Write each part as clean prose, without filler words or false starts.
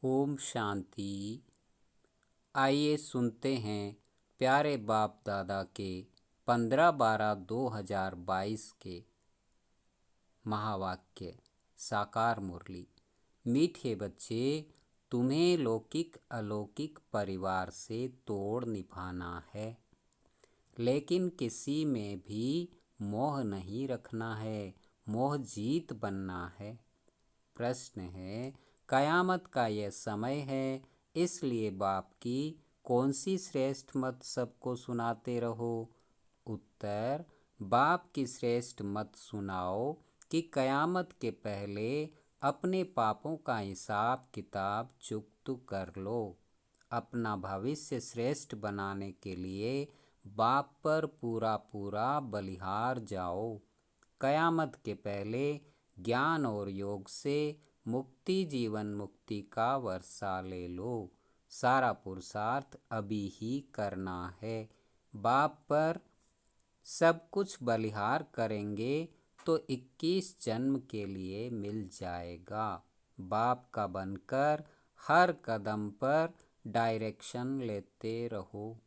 ओम शांति। आइए सुनते हैं प्यारे बाप दादा के 15/12/2022 के महावाक्य साकार मुरली। मीठे बच्चे, तुम्हें लौकिक अलौकिक परिवार से तोड़ निभाना है, लेकिन किसी में भी मोह नहीं रखना है, मोह जीत बनना है। प्रश्न है, कयामत का यह समय है, इसलिए बाप की कौन सी श्रेष्ठ मत सबको सुनाते रहो। उत्तर, बाप की श्रेष्ठ मत सुनाओ कि कयामत के पहले अपने पापों का हिसाब किताब चुकता कर लो। अपना भविष्य श्रेष्ठ बनाने के लिए बाप पर पूरा पूरा बलिहार जाओ। कयामत के पहले ज्ञान और योग से मुक्ति जीवन मुक्ति का वर्षा ले लो। सारा पुरुषार्थ अभी ही करना है। बाप पर सब कुछ बलिहार करेंगे तो 21 जन्म के लिए मिल जाएगा। बाप का बनकर हर कदम पर डायरेक्शन लेते रहो।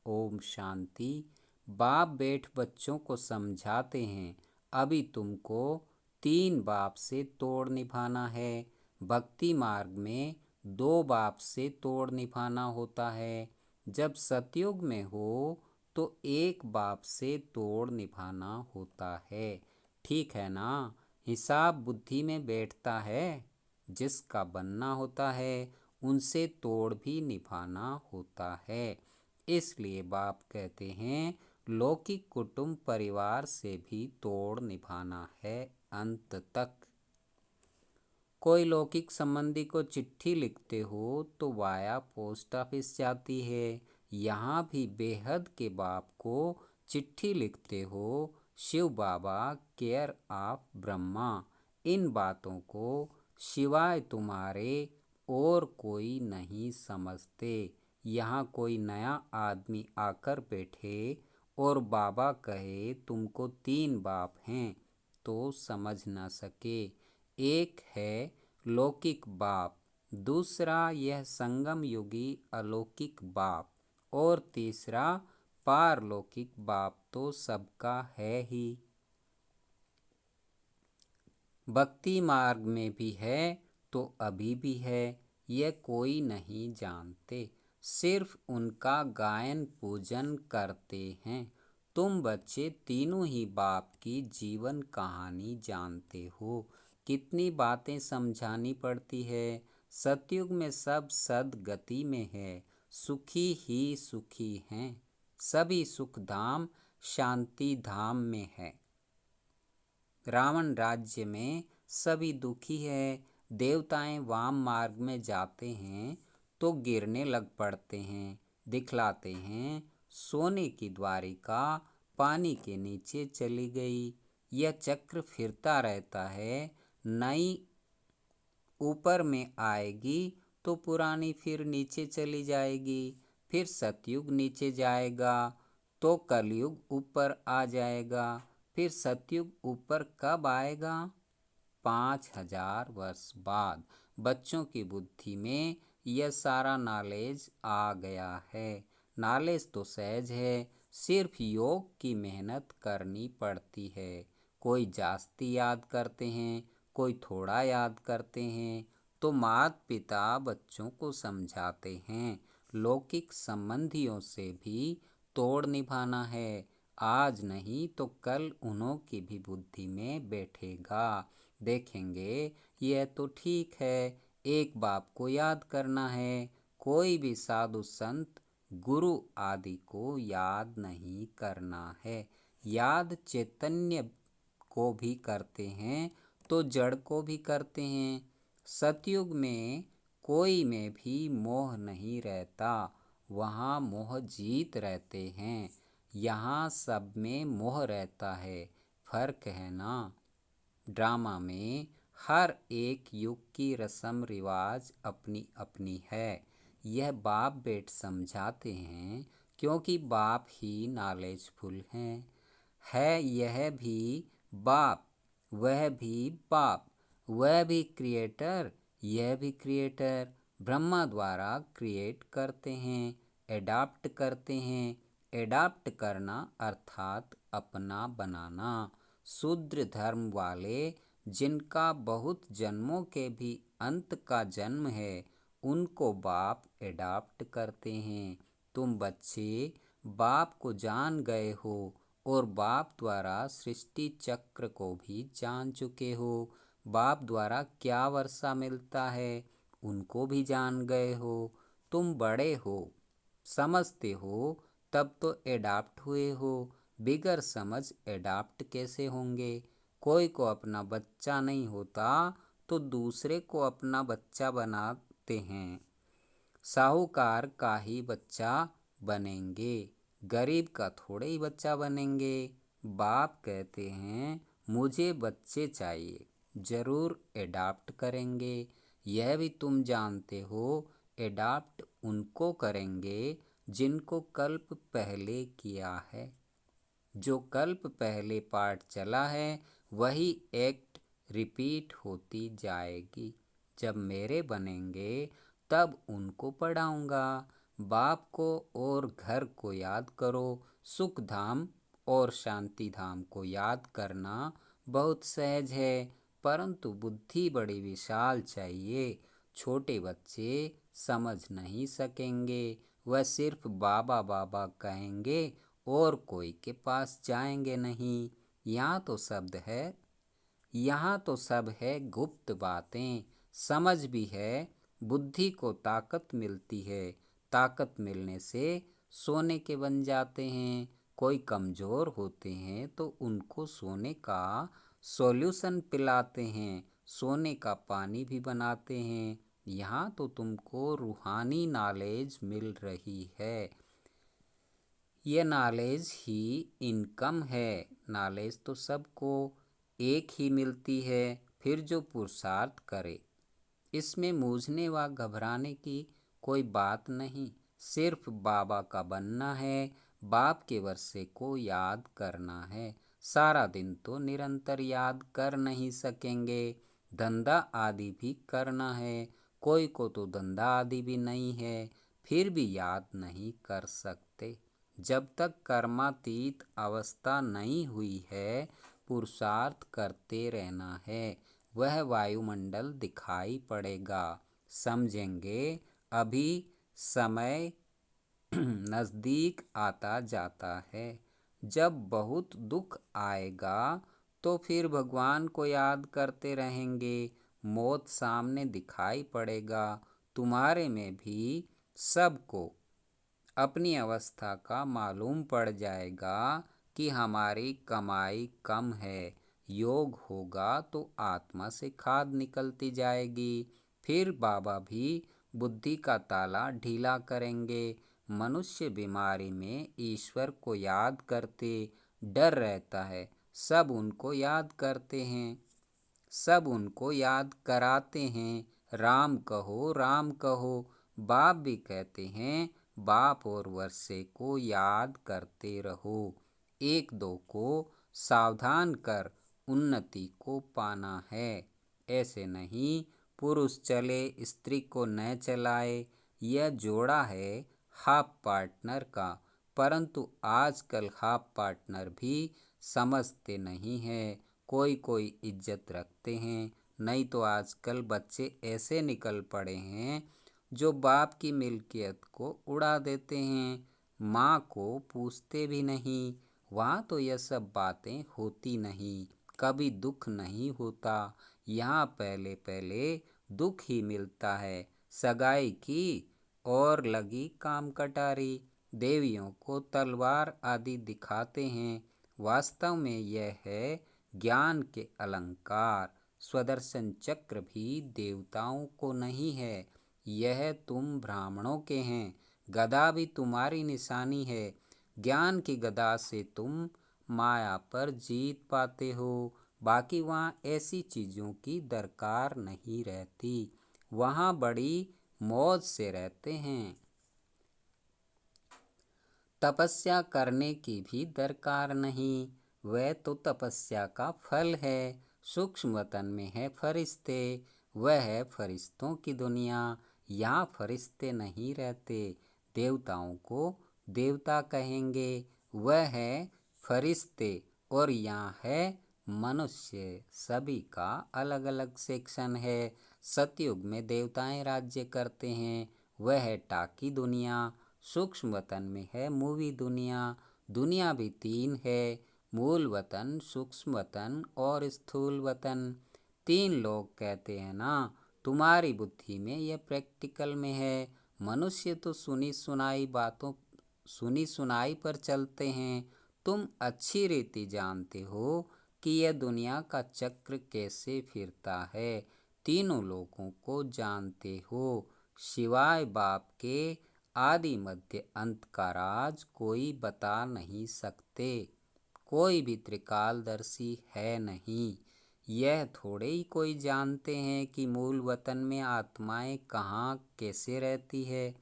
ओम शांति। बाप बेट बच्चों को समझाते हैं, अभी तुमको 3 बाप से तोड़ निभाना है। भक्ति मार्ग में 2 बाप से तोड़ निभाना होता है। जब सतयुग में हो तो 1 बाप से तोड़ निभाना होता है। ठीक है ना? हिसाब बुद्धि में बैठता है। जिसका बनना होता है उनसे तोड़ भी निभाना होता है। इसलिए बाप कहते हैं, लौकिक कुटुंब परिवार से भी तोड़ निभाना है अंत तक। कोई लौकिक संबंधी को चिट्ठी लिखते हो तो वाया पोस्ट ऑफिस जाती है। यहाँ भी बेहद के बाप को चिट्ठी लिखते हो। शिव बाबा केयर ऑफ ब्रह्मा, इन बातों को सिवाय तुम्हारे और कोई नहीं समझते। यहाँ कोई नया आदमी आकर बैठे और बाबा कहे तुमको 3 बाप हैं तो समझ ना सके। एक है लौकिक बाप, दूसरा यह संगम युगी अलौकिक बाप, और तीसरा पारलौकिक बाप तो सबका है ही। भक्ति मार्ग में भी है तो अभी भी है, यह कोई नहीं जानते, सिर्फ उनका गायन पूजन करते हैं। तुम बच्चे तीनों ही बाप की जीवन कहानी जानते हो। कितनी बातें समझानी पड़ती है। सतयुग में सब सदगति में है, सुखी ही सुखी हैं। सभी सुख धाम शांति धाम में है। रावण राज्य में सभी दुखी है। देवताएं वाम मार्ग में जाते हैं तो गिरने लग पड़ते हैं। दिखलाते हैं सोने की द्वारिका पानी के नीचे चली गई। यह चक्र फिरता रहता है। नई ऊपर में आएगी तो पुरानी फिर नीचे चली जाएगी। फिर सतयुग नीचे जाएगा तो कलयुग ऊपर आ जाएगा। फिर सतयुग ऊपर कब आएगा? 5000 वर्ष बाद। बच्चों की बुद्धि में यह सारा नॉलेज आ गया है। नॉलेज तो सहज है, सिर्फ योग की मेहनत करनी पड़ती है। कोई जास्ती याद करते हैं, कोई थोड़ा याद करते हैं। तो माता पिता बच्चों को समझाते हैं, लौकिक संबंधियों से भी तोड़ निभाना है। आज नहीं तो कल उन्हों की भी बुद्धि में बैठेगा। देखेंगे यह तो ठीक है, एक बाप को याद करना है। कोई भी साधु संत गुरु आदि को याद नहीं करना है। याद चैतन्य को भी करते हैं तो जड़ को भी करते हैं। सतयुग में कोई में भी मोह नहीं रहता, वहाँ मोह जीत रहते हैं। यहाँ सब में मोह रहता है, फर्क है ना। ड्रामा में हर एक युग की रस्म रिवाज अपनी अपनी है। यह बाप बेट समझाते हैं क्योंकि बाप ही नॉलेजफुल हैं। है यह भी बाप, वह भी बाप, वह भी क्रिएटर, यह भी क्रिएटर ब्रह्मा द्वारा क्रिएट करते हैं, एडाप्ट करते हैं। एडाप्ट करना अर्थात अपना बनाना। शूद्र धर्म वाले, जिनका बहुत जन्मों के भी अंत का जन्म है, उनको बाप एडाप्ट करते हैं। तुम बच्चे बाप को जान गए हो और बाप द्वारा सृष्टि चक्र को भी जान चुके हो। बाप द्वारा क्या वर्षा मिलता है उनको भी जान गए हो। तुम बड़े हो, समझते हो, तब तो एडाप्ट हुए हो। बिगर समझ एडाप्ट कैसे होंगे? कोई को अपना बच्चा नहीं होता तो दूसरे को अपना बच्चा बनाते हैं। साहूकार का ही बच्चा बनेंगे, गरीब का थोड़े ही बच्चा बनेंगे। बाप कहते हैं मुझे बच्चे चाहिए, जरूर एडाप्ट करेंगे। यह भी तुम जानते हो, एडाप्ट उनको करेंगे जिनको कल्प पहले किया है। जो कल्प पहले पाठ चला है वही एक्ट रिपीट होती जाएगी। जब मेरे बनेंगे तब उनको पढ़ाऊँगा। बाप को और घर को याद करो। सुख धाम और शांति धाम को याद करना बहुत सहज है, परंतु बुद्धि बड़ी विशाल चाहिए। छोटे बच्चे समझ नहीं सकेंगे, वह सिर्फ बाबा बाबा कहेंगे और कोई के पास जाएंगे नहीं। यहाँ तो सब है गुप्त बातें। समझ भी है, बुद्धि को ताकत मिलती है। ताकत मिलने से सोने के बन जाते हैं। कोई कमज़ोर होते हैं तो उनको सोने का सॉल्यूशन पिलाते हैं, सोने का पानी भी बनाते हैं। यहाँ तो तुमको रूहानी नॉलेज मिल रही है। ये नॉलेज ही इनकम है। नॉलेज तो सबको एक ही मिलती है, फिर जो पुरुषार्थ करे। इसमें मूझने व घबराने की कोई बात नहीं। सिर्फ बाबा का बनना है, बाप के वर्षे को याद करना है। सारा दिन तो निरंतर याद कर नहीं सकेंगे, धंधा आदि भी करना है। कोई को तो धंधा आदि भी नहीं है, फिर भी याद नहीं कर सकते। जब तक कर्मातीत अवस्था नहीं हुई है, पुरुषार्थ करते रहना है। वह वायुमंडल दिखाई पड़ेगा, समझेंगे। अभी समय नज़दीक आता जाता है। जब बहुत दुख आएगा तो फिर भगवान को याद करते रहेंगे। मौत सामने दिखाई पड़ेगा। तुम्हारे में भी सबको अपनी अवस्था का मालूम पड़ जाएगा कि हमारी कमाई कम है। योग होगा तो आत्मा से खाद निकलती जाएगी। फिर बाबा भी बुद्धि का ताला ढीला करेंगे। मनुष्य बीमारी में ईश्वर को याद करते डर रहता है। सब उनको याद करते हैं, सब उनको याद कराते हैं। राम कहो, राम कहो। बाप भी कहते हैं बाप और वर्षे को याद करते रहो। एक दो को सावधान कर उन्नति को पाना है। ऐसे नहीं पुरुष चले स्त्री को न चलाए। यह जोड़ा है हाफ पार्टनर का, परंतु आजकल हाफ पार्टनर भी समझते नहीं हैं। कोई कोई इज्जत रखते हैं, नहीं तो आजकल बच्चे ऐसे निकल पड़े हैं जो बाप की मिल्कियत को उड़ा देते हैं। माँ को पूछते भी नहीं। वहाँ तो यह सब बातें होती नहीं, कभी दुख नहीं होता। यहाँ पहले पहले दुख ही मिलता है। सगाई की और लगी काम कटारी। देवियों को तलवार आदि दिखाते हैं, वास्तव में यह है ज्ञान के अलंकार। स्वदर्शन चक्र भी देवताओं को नहीं है, यह तुम ब्राह्मणों के हैं। गदा भी तुम्हारी निशानी है। ज्ञान की गदा से तुम माया पर जीत पाते हो। बाकी वहाँ ऐसी चीज़ों की दरकार नहीं रहती, वहाँ बड़ी मौज से रहते हैं। तपस्या करने की भी दरकार नहीं, वह तो तपस्या का फल है। सूक्ष्म वतन में है फरिश्ते, वह है फरिश्तों की दुनिया। यहाँ फरिश्ते नहीं रहते, देवताओं को देवता कहेंगे। वह है फरिश्ते और यहाँ है मनुष्य। सभी का अलग अलग सेक्शन है। सतयुग में देवताएं राज्य करते हैं, वह है टाकी दुनिया। सूक्ष्म वतन में है मूवी दुनिया। दुनिया भी तीन है, मूल वतन, सूक्ष्म वतन और स्थूल वतन। तीन लोग कहते हैं ना, तुम्हारी बुद्धि में यह प्रैक्टिकल में है। मनुष्य तो सुनी सुनाई पर चलते हैं। तुम अच्छी रीति जानते हो कि यह दुनिया का चक्र कैसे फिरता है। तीनों लोगों को जानते हो, सिवाय बाप के आदि मध्य अंत का राज कोई बता नहीं सकते। कोई भी त्रिकालदर्शी है नहीं। यह थोड़े ही कोई जानते हैं कि मूल वतन में आत्माएं कहाँ कैसे रहती है।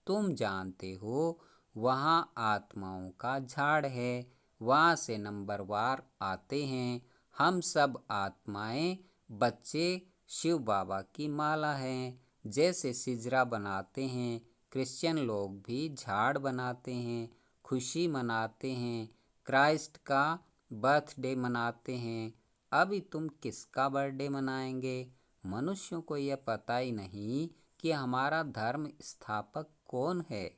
तुम जानते हो, वहाँ आत्माओं का झाड़ है, वहाँ से नंबरवार आते हैं। हम सब आत्माएं बच्चे शिव बाबा की माला हैं। जैसे सिजरा बनाते हैं, क्रिश्चियन लोग भी झाड़ बनाते हैं, खुशी मनाते हैं, क्राइस्ट का बर्थडे मनाते हैं। अभी तुम किसका बर्थडे मनाएंगे? मनुष्यों को यह पता ही नहीं कि हमारा धर्म स्थापक कौन है,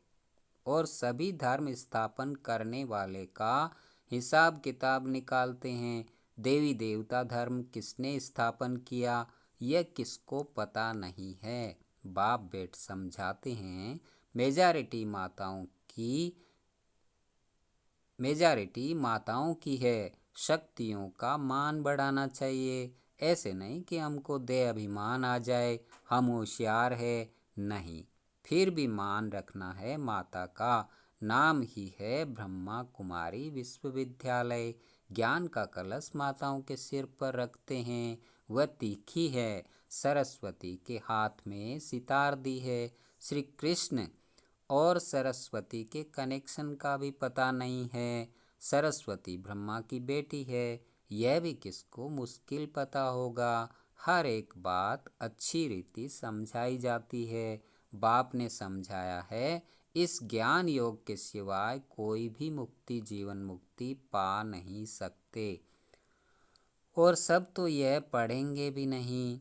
और सभी धर्म स्थापन करने वाले का हिसाब किताब निकालते हैं। देवी देवता धर्म किसने स्थापन किया, यह किसको पता नहीं है। बाप बेट समझाते हैं, मेजॉरिटी माताओं की है। शक्तियों का मान बढ़ाना चाहिए। ऐसे नहीं कि हमको दे अभिमान आ जाए, हम होशियार है, नहीं। फिर भी मान रखना है माता का। नाम ही है ब्रह्मा कुमारी विश्वविद्यालय। ज्ञान का कलश माताओं के सिर पर रखते हैं। वह तीखी है। सरस्वती के हाथ में सितार दी है। श्री कृष्ण और सरस्वती के कनेक्शन का भी पता नहीं है। सरस्वती ब्रह्मा की बेटी है, यह भी किसको मुश्किल पता होगा। हर एक बात अच्छी रीति समझाई जाती है। बाप ने समझाया है, इस ज्ञान योग के सिवाय कोई भी मुक्ति, जीवन मुक्ति पा नहीं सकते। और सब तो यह पढ़ेंगे भी नहीं।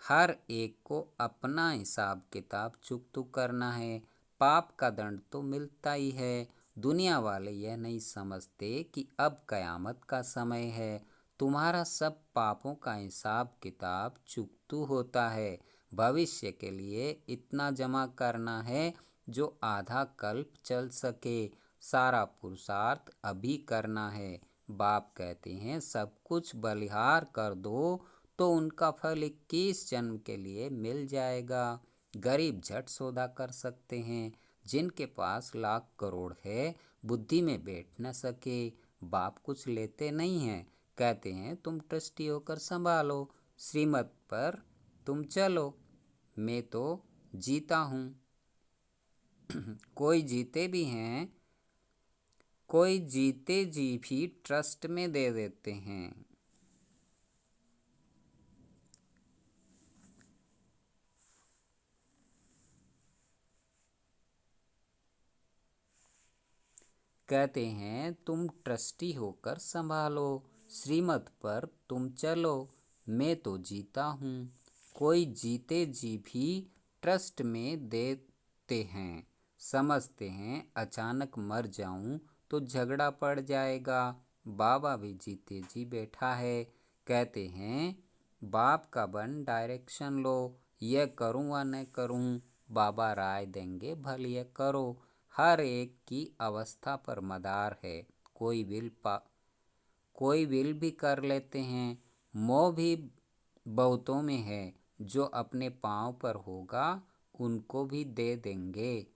हर एक को अपना हिसाब किताब चुकतू करना है। पाप का दंड तो मिलता ही है। दुनिया वाले यह नहीं समझते कि अब कयामत का समय है। तुम्हारा सब पापों का हिसाब किताब चुकतू होता है। भविष्य के लिए इतना जमा करना है जो आधा कल्प चल सके। सारा पुरुषार्थ अभी करना है। बाप कहते हैं, सब कुछ बलिहार कर दो तो उनका फल 21 जन्म के लिए मिल जाएगा। गरीब झट सौदा कर सकते हैं, जिनके पास लाख करोड़ है बुद्धि में बैठ न सके। बाप कुछ लेते नहीं हैं, कहते हैं तुम ट्रस्टी होकर संभालो, श्रीमत पर तुम चलो। मैं तो जीता हूँ। कोई जीते जी भी ट्रस्ट में दे देते हैं। कहते हैं तुम ट्रस्टी होकर संभालो, श्रीमत पर तुम चलो। मैं तो जीता हूँ। कोई जीते जी भी ट्रस्ट में देते हैं। समझते हैं अचानक मर जाऊं तो झगड़ा पड़ जाएगा। बाबा भी जीते जी बैठा है। कहते हैं बाप का बन डायरेक्शन लो, यह करूं व न करूं, बाबा राय देंगे भल यह करो। हर एक की अवस्था पर मदार है। कोई विल भी कर लेते हैं। मोह भी बहुतों में है। जो अपने पांव पर होगा उनको भी दे देंगे।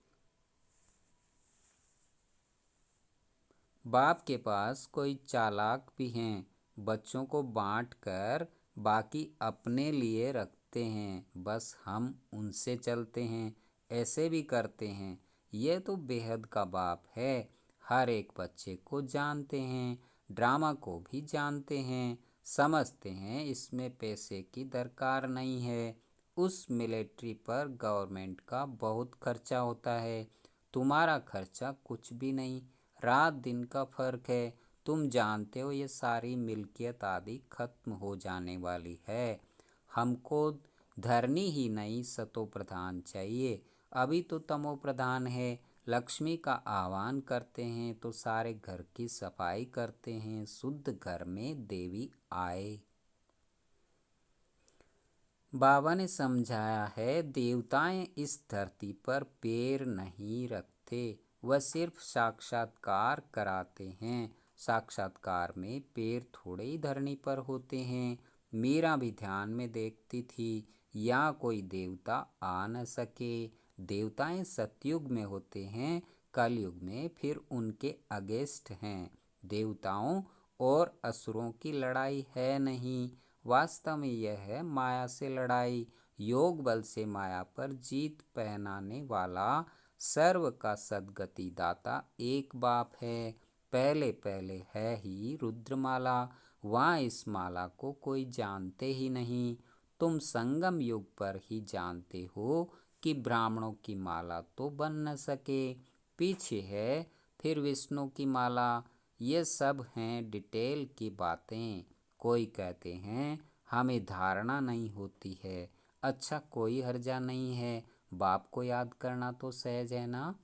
बाप के पास कोई चालाक भी हैं, बच्चों को बांट कर बाकी अपने लिए रखते हैं। बस हम उनसे चलते हैं, ऐसे भी करते हैं। यह तो बेहद का बाप है। हर एक बच्चे को जानते हैं, ड्रामा को भी जानते हैं। समझते हैं इसमें पैसे की दरकार नहीं है। उस मिलिट्री पर गवर्नमेंट का बहुत खर्चा होता है, तुम्हारा खर्चा कुछ भी नहीं, रात दिन का फर्क है। तुम जानते हो ये सारी मिल्कियत आदि खत्म हो जाने वाली है। हमको धरनी ही नहीं सतो प्रधान चाहिए। अभी तो तमो प्रधान है। लक्ष्मी का आह्वान करते हैं तो सारे घर की सफाई करते हैं, शुद्ध घर में देवी आए। बाबा ने समझाया है, देवताएं इस धरती पर पैर नहीं रखते, वह सिर्फ साक्षात्कार कराते हैं। साक्षात्कार में पैर थोड़े ही धरनी पर होते हैं। मीरा भी ध्यान में देखती थी, यहाँ कोई देवता आ न सके। देवताएं सतयुग में होते हैं, कलयुग में फिर उनके अगेंस्ट हैं। देवताओं और असुरों की लड़ाई है नहीं, वास्तव में यह है माया से लड़ाई। योग बल से माया पर जीत पहनाने वाला सर्व का सद्गति दाता एक बाप है। पहले पहले है ही रुद्रमाला, वहाँ इस माला को कोई जानते ही नहीं। तुम संगम युग पर ही जानते हो कि ब्राह्मणों की माला तो बन न सके। पीछे है फिर विष्णु की माला। ये सब हैं डिटेल की बातें। कोई कहते हैं हमें धारणा नहीं होती है। अच्छा, कोई हर्जा नहीं है, बाप को याद करना तो सहज है ना।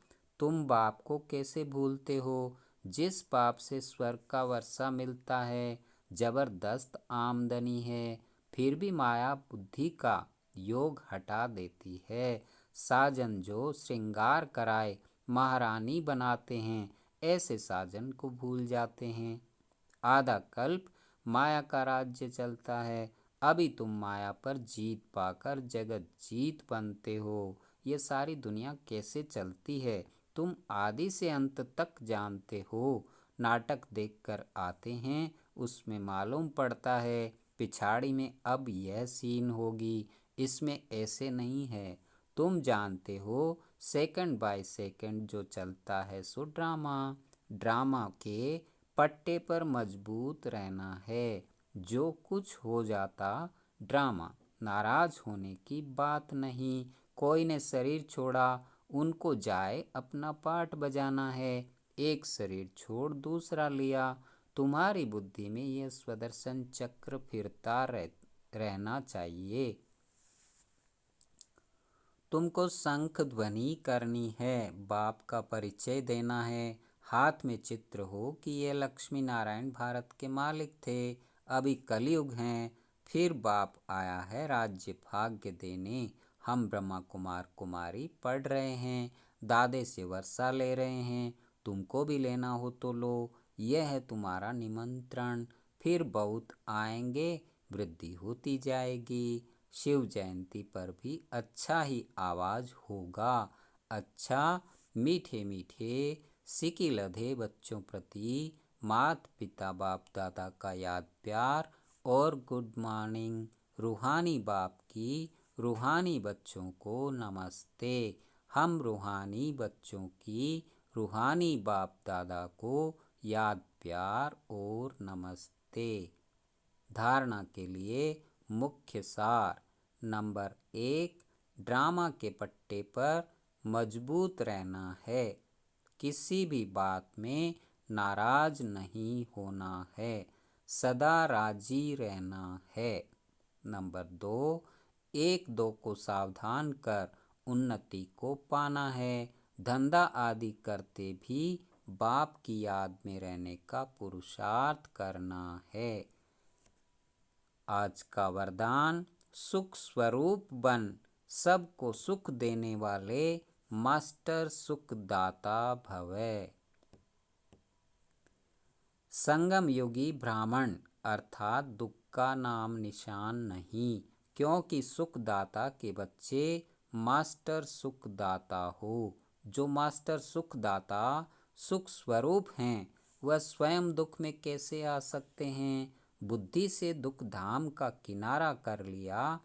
तुम बाप को कैसे भूलते हो, जिस बाप से स्वर्ग का वर्षा मिलता है, जबरदस्त आमदनी है, फिर भी माया बुद्धि का योग हटा देती है। साजन जो श्रृंगार कराए महारानी बनाते हैं, ऐसे साजन को भूल जाते हैं। आधा कल्प माया का राज्य चलता है, अभी तुम माया पर जीत पाकर जगत जीत बनते हो। ये सारी दुनिया कैसे चलती है तुम आदि से अंत तक जानते हो। नाटक देखकर आते हैं, उसमें मालूम पड़ता है पिछाड़ी में अब यह सीन होगी, इसमें ऐसे नहीं है। तुम जानते हो सेकंड बाय सेकंड जो चलता है सो ड्रामा। ड्रामा के पट्टे पर मजबूत रहना है। जो कुछ हो जाता ड्रामा, नाराज होने की बात नहीं। कोई ने शरीर छोड़ा, उनको जाए अपना पाठ बजाना है। एक शरीर छोड़ दूसरा लिया। तुम्हारी बुद्धि में यह स्वदर्शन चक्र फिरता रहना चाहिए। तुमको शंख ध्वनि करनी है, बाप का परिचय देना है। हाथ में चित्र हो कि ये लक्ष्मी नारायण भारत के मालिक थे। अभी कलयुग हैं, फिर बाप आया है राज्य भाग्य देने। हम ब्रह्मा कुमार कुमारी पढ़ रहे हैं, दादे से वर्षा ले रहे हैं। तुमको भी लेना हो तो लो, यह है तुम्हारा निमंत्रण। फिर बहुत आएंगे, वृद्धि होती जाएगी। शिव जयंती पर भी अच्छा ही आवाज होगा। अच्छा, मीठे मीठे सिकी लधे बच्चों प्रति मात पिता बाप दादा का याद प्यार और गुड मॉर्निंग। रूहानी बाप की रूहानी बच्चों को नमस्ते। हम रूहानी बच्चों की रूहानी बाप दादा को याद प्यार और नमस्ते। धारणा के लिए मुख्य सार। नंबर 1, ड्रामा के पट्टे पर मजबूत रहना है, किसी भी बात में नाराज नहीं होना है, सदा राजी रहना है। नंबर 2, एक दो को सावधान कर उन्नति को पाना है। धंधा आदि करते भी बाप की याद में रहने का पुरुषार्थ करना है। आज का वरदान, सुख स्वरूप बन, सबको सुख देने वाले मास्टर सुखदाता भवे। संगम युगी ब्राह्मण अर्थात दुख का नाम निशान नहीं, क्योंकि सुखदाता के बच्चे मास्टर सुखदाता हो। जो मास्टर सुखदाता सुख स्वरूप हैं, वह स्वयं दुख में कैसे आ सकते हैं। बुद्धि से दुख धाम का किनारा कर लिया।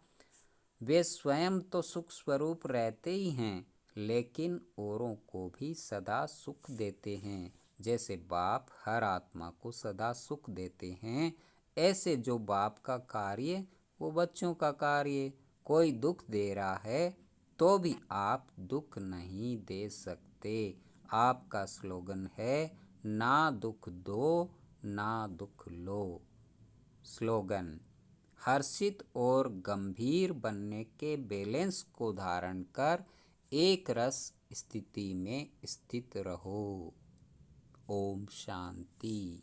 वे स्वयं तो सुख स्वरूप रहते ही हैं, लेकिन औरों को भी सदा सुख देते हैं। जैसे बाप हर आत्मा को सदा सुख देते हैं, ऐसे जो बाप का कार्य वो बच्चों का कार्य, कोई दुख दे रहा है तो भी आप दुख नहीं दे सकते। आपका स्लोगन है ना दुख दो ना दुख लो। स्लोगन: हर्षित और गंभीर बनने के बैलेंस को धारण कर एक रस स्थिति में स्थित रहो। ओम शांति।